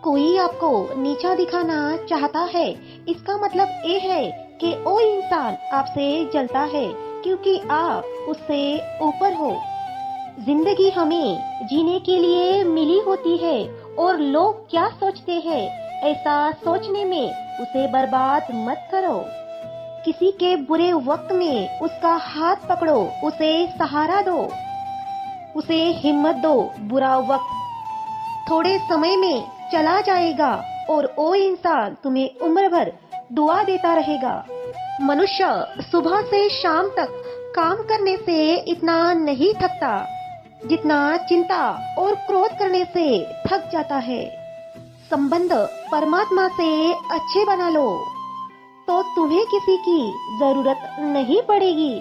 कोई आपको नीचा दिखाना चाहता है, इसका मतलब ये है कि वो इंसान आपसे जलता है क्योंकि आप उससे ऊपर हो। जिंदगी हमें जीने के लिए मिली होती है और लोग क्या सोचते हैं ऐसा सोचने में उसे बर्बाद मत करो। किसी के बुरे वक्त में उसका हाथ पकड़ो, उसे सहारा दो, उसे हिम्मत दो। बुरा वक्त थोड़े समय में चला जाएगा और वो इंसान तुम्हें उम्र भर दुआ देता रहेगा। मनुष्य सुबह से शाम तक काम करने से इतना नहीं थकता जितना चिंता और क्रोध करने से थक जाता है। संबंध परमात्मा से अच्छे बना लो तो तुम्हें किसी की जरूरत नहीं पड़ेगी।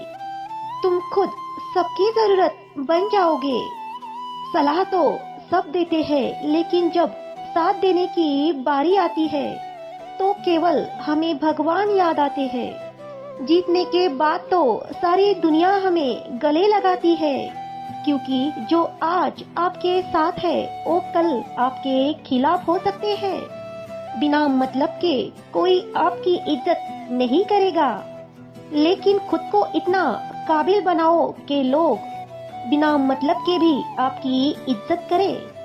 तुम खुद सबकी जरूरत बन जाओगे। सलाह तो सब देते हैं, लेकिन जब साथ देने की बारी आती है तो केवल हमें भगवान याद आते हैं। जीतने के बाद तो सारी दुनिया हमें गले लगाती है, क्योंकि जो आज आपके साथ है वो कल आपके खिलाफ हो सकते हैं। बिना मतलब के कोई आपकी इज्जत नहीं करेगा, लेकिन खुद को इतना काबिल बनाओ कि लोग बिना मतलब के भी आपकी इज्जत करें।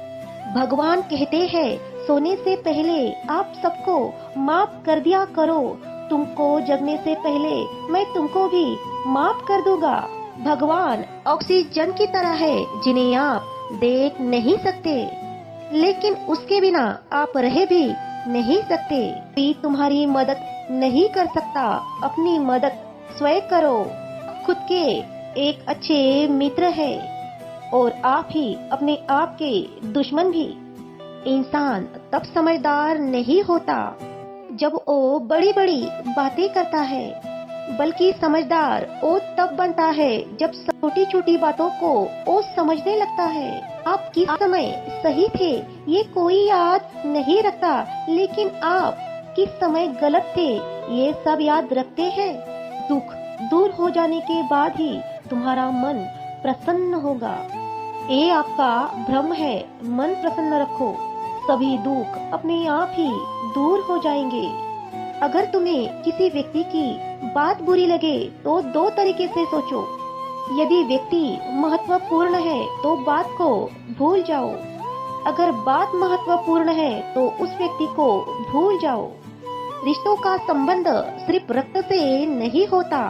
भगवान कहते हैं, सोने से पहले आप सबको माफ कर दिया करो। तुमको जगने से पहले मैं तुमको भी माफ कर दूंगा। भगवान ऑक्सीजन की तरह है जिन्हें आप देख नहीं सकते, लेकिन उसके बिना आप रह भी नहीं सकते। कोई तुम्हारी मदद नहीं कर सकता, अपनी मदद स्वयं करो। खुद के एक अच्छे मित्र है और आप ही अपने आप के दुश्मन भी। इंसान तब समझदार नहीं होता जब वो बड़ी बड़ी बातें करता है, बल्कि समझदार वो तब बनता है जब छोटी छोटी बातों को वो समझने लगता है। आप किस समय सही थे ये कोई याद नहीं रखता, लेकिन आप किस समय गलत थे ये सब याद रखते हैं। दुख दूर हो जाने के बाद ही तुम्हारा मन प्रसन्न होगा। ये आपका भ्रम है। मन प्रसन्न रखो, सभी दुख अपने आप ही दूर हो जाएंगे। अगर तुम्हें किसी व्यक्ति की बात बुरी लगे तो दो तरीके से सोचो। यदि व्यक्ति महत्वपूर्ण है तो बात को भूल जाओ, अगर बात महत्वपूर्ण है तो उस व्यक्ति को भूल जाओ। रिश्तों का संबंध सिर्फ रक्त से नहीं होता।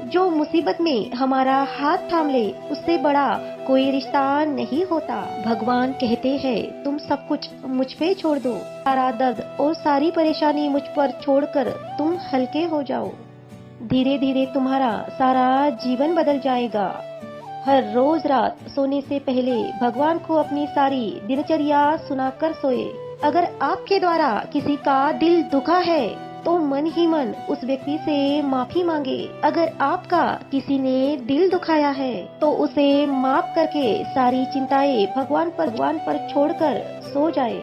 जो मुसीबत में हमारा हाथ थाम ले उससे बड़ा कोई रिश्ता नहीं होता। भगवान कहते हैं, तुम सब कुछ मुझ पे छोड़ दो। सारा दर्द और सारी परेशानी मुझ पर छोड़कर तुम हल्के हो जाओ। धीरे धीरे तुम्हारा सारा जीवन बदल जाएगा। हर रोज रात सोने से पहले भगवान को अपनी सारी दिनचर्या सुनाकर सोए। अगर आपके द्वारा किसी का दिल दुखा है तो मन ही मन उस व्यक्ति से माफी मांगे। अगर आपका किसी ने दिल दुखाया है तो उसे माफ करके सारी चिंताएं भगवान पर छोड़कर सो जाए।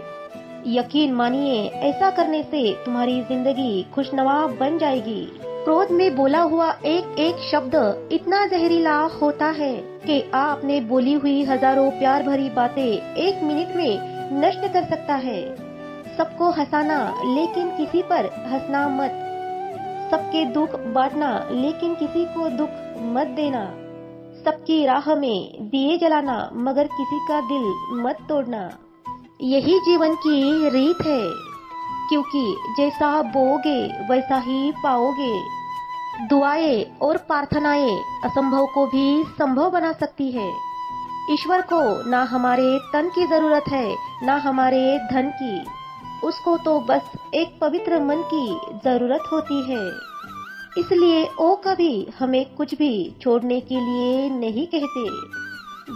यकीन मानिए, ऐसा करने से तुम्हारी जिंदगी खुशनुमा बन जाएगी। क्रोध में बोला हुआ एक एक शब्द इतना जहरीला होता है कि आपने बोली हुई हजारों प्यार भरी बातें एक मिनट में नष्ट कर सकता है। सबको हंसाना लेकिन किसी पर हंसना मत। सबके दुख बांटना लेकिन किसी को दुख मत देना। सबकी राह में दिए जलाना मगर किसी का दिल मत तोड़ना। यही जीवन की रीत है, क्योंकि जैसा बोओगे वैसा ही पाओगे। दुआएं और प्रार्थनाएं असंभव को भी संभव बना सकती है। ईश्वर को ना हमारे तन की जरूरत है ना हमारे धन की, उसको तो बस एक पवित्र मन की जरूरत होती है। इसलिए वो कभी हमें कुछ भी छोड़ने के लिए नहीं कहते,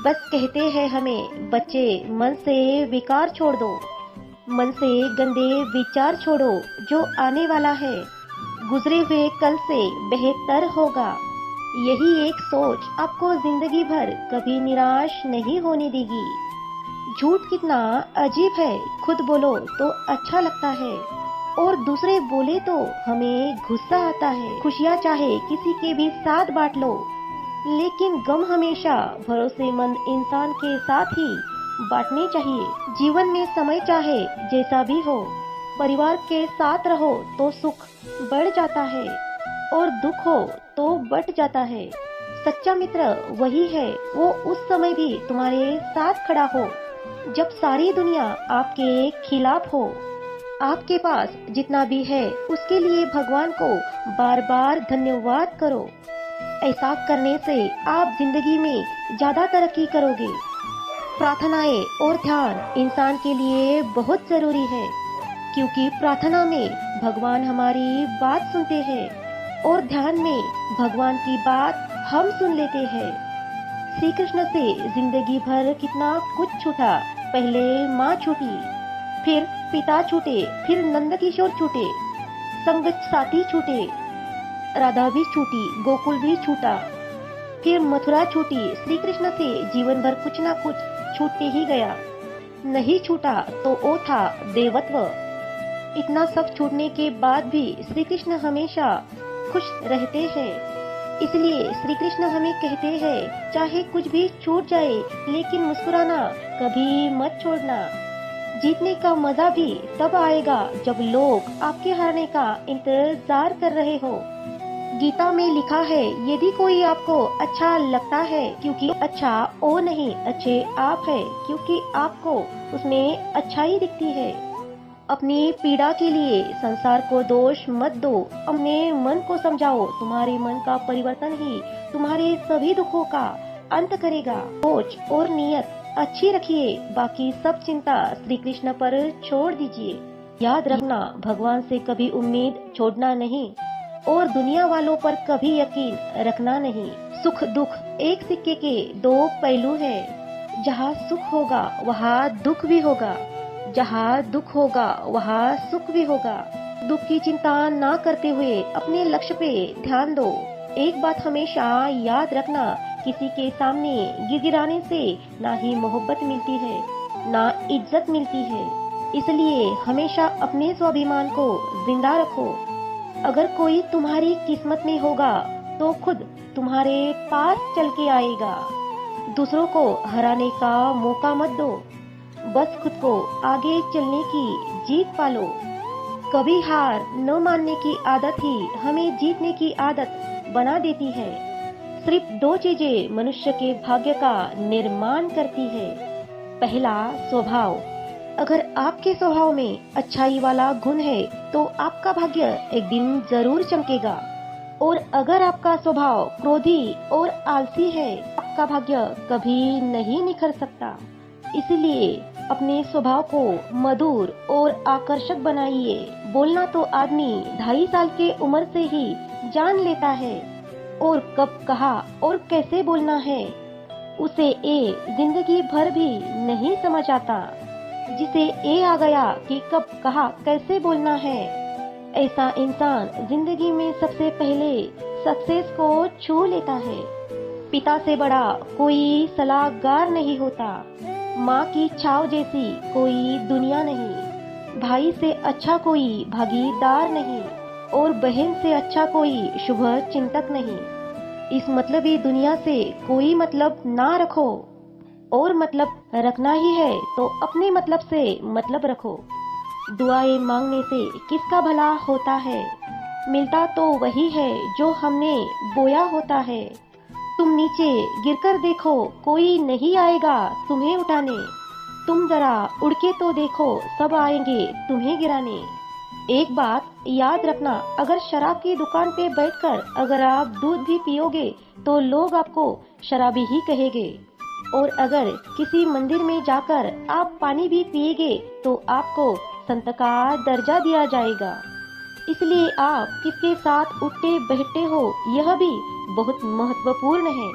बस कहते हैं हमें, बच्चे मन से विकार छोड़ दो, मन से गंदे विचार छोड़ो। जो आने वाला है गुजरे हुए कल से बेहतर होगा। यही एक सोच आपको जिंदगी भर कभी निराश नहीं होने देगी। झूठ कितना अजीब है, खुद बोलो तो अच्छा लगता है और दूसरे बोले तो हमें गुस्सा आता है। खुशियाँ चाहे किसी के भी साथ बांट लो, लेकिन गम हमेशा भरोसेमंद इंसान के साथ ही बांटने चाहिए। जीवन में समय चाहे जैसा भी हो, परिवार के साथ रहो तो सुख बढ़ जाता है और दुख हो तो बट जाता है। सच्चा मित्र वही है, वो उस समय भी तुम्हारे साथ खड़ा हो जब सारी दुनिया आपके खिलाफ हो। आपके पास जितना भी है उसके लिए भगवान को बार बार धन्यवाद करो। ऐसा करने से आप जिंदगी में ज्यादा तरक्की करोगे। प्रार्थनाएं और ध्यान इंसान के लिए बहुत जरूरी है, क्योंकि प्रार्थना में भगवान हमारी बात सुनते हैं और ध्यान में भगवान की बात हम सुन लेते हैं। श्री कृष्ण से जिंदगी भर कितना कुछ छूटा। पहले माँ छूटी, फिर पिता छूटे, फिर नंद किशोर छूटे, संग साथी छूटे, राधा भी छूटी, गोकुल भी छूटा, फिर मथुरा छूटी। श्री कृष्ण से जीवन भर कुछ ना कुछ छूटते ही गया। नहीं छूटा तो वो था देवत्व। इतना सब छूटने के बाद भी श्री कृष्ण हमेशा खुश रहते हैं। इसलिए श्री कृष्ण हमें कहते हैं, चाहे कुछ भी छूट जाए लेकिन मुस्कुराना कभी मत छोड़ना। जीतने का मजा भी तब आएगा जब लोग आपके हारने का इंतजार कर रहे हो। गीता में लिखा है, यदि कोई आपको अच्छा लगता है, क्योंकि अच्छा वो नहीं, अच्छे आप है, क्योंकि आपको उसमें अच्छाई दिखती है। अपनी पीड़ा के लिए संसार को दोष मत दो, अपने मन को समझाओ। तुम्हारे मन का परिवर्तन ही तुम्हारे सभी दुखों का अंत करेगा। सोच और नियत अच्छी रखिए, बाकी सब चिंता श्री कृष्ण पर छोड़ दीजिए। याद रखना, भगवान से कभी उम्मीद छोड़ना नहीं और दुनिया वालों पर कभी यकीन रखना नहीं। सुख दुख एक सिक्के के दो पहलू हैं। जहाँ सुख होगा वहाँ दुख भी होगा, जहाँ दुख होगा वहाँ सुख भी होगा। दुख की चिंता ना करते हुए अपने लक्ष्य पे ध्यान दो। एक बात हमेशा याद रखना, किसी के सामने गिड़गिड़ाने से ना ही मोहब्बत मिलती है ना इज्जत मिलती है। इसलिए हमेशा अपने स्वाभिमान को जिंदा रखो। अगर कोई तुम्हारी किस्मत में होगा तो खुद तुम्हारे पास चल के आएगा। दूसरों को हराने का मौका मत दो, बस खुद को आगे चलने की जीत पालो। कभी हार न मानने की आदत ही हमें जीतने की आदत बना देती है। सिर्फ दो चीजें मनुष्य के भाग्य का निर्माण करती है। पहला, स्वभाव। अगर आपके स्वभाव में अच्छाई वाला गुण है तो आपका भाग्य एक दिन जरूर चमकेगा। और अगर आपका स्वभाव क्रोधी और आलसी है, आपका भाग्य कभी नहीं निखर सकता। इसलिए अपने स्वभाव को मधुर और आकर्षक बनाइए। बोलना तो आदमी 2.5 साल के उम्र से ही जान लेता है, और कब कहा और कैसे बोलना है उसे ए जिंदगी भर भी नहीं समझ आता। जिसे ए आ गया कि कब कहा कैसे बोलना है, ऐसा इंसान जिंदगी में सबसे पहले सक्सेस को छू लेता है। पिता से बड़ा कोई सलाहकार नहीं होता, माँ की छाव जैसी कोई दुनिया नहीं, भाई से अच्छा कोई भागीदार नहीं और बहन से अच्छा कोई शुभ चिंतक नहीं। इस मतलबी दुनिया से कोई मतलब ना रखो, और मतलब रखना ही है तो अपने मतलब से मतलब रखो। दुआएं मांगने से किसका भला होता है, मिलता तो वही है जो हमने बोया होता है। तुम नीचे गिरकर देखो, कोई नहीं आएगा तुम्हें उठाने। तुम जरा उड़ के तो देखो, सब आएंगे तुम्हें गिराने। एक बात याद रखना, अगर शराब की दुकान पे बैठकर अगर आप दूध भी पियोगे तो लोग आपको शराबी ही कहेंगे, और अगर किसी मंदिर में जाकर आप पानी भी पिएगे तो आपको संत का दर्जा दिया जाएगा। इसलिए आप किसके साथ उठते बैठते हो यह भी बहुत महत्वपूर्ण है।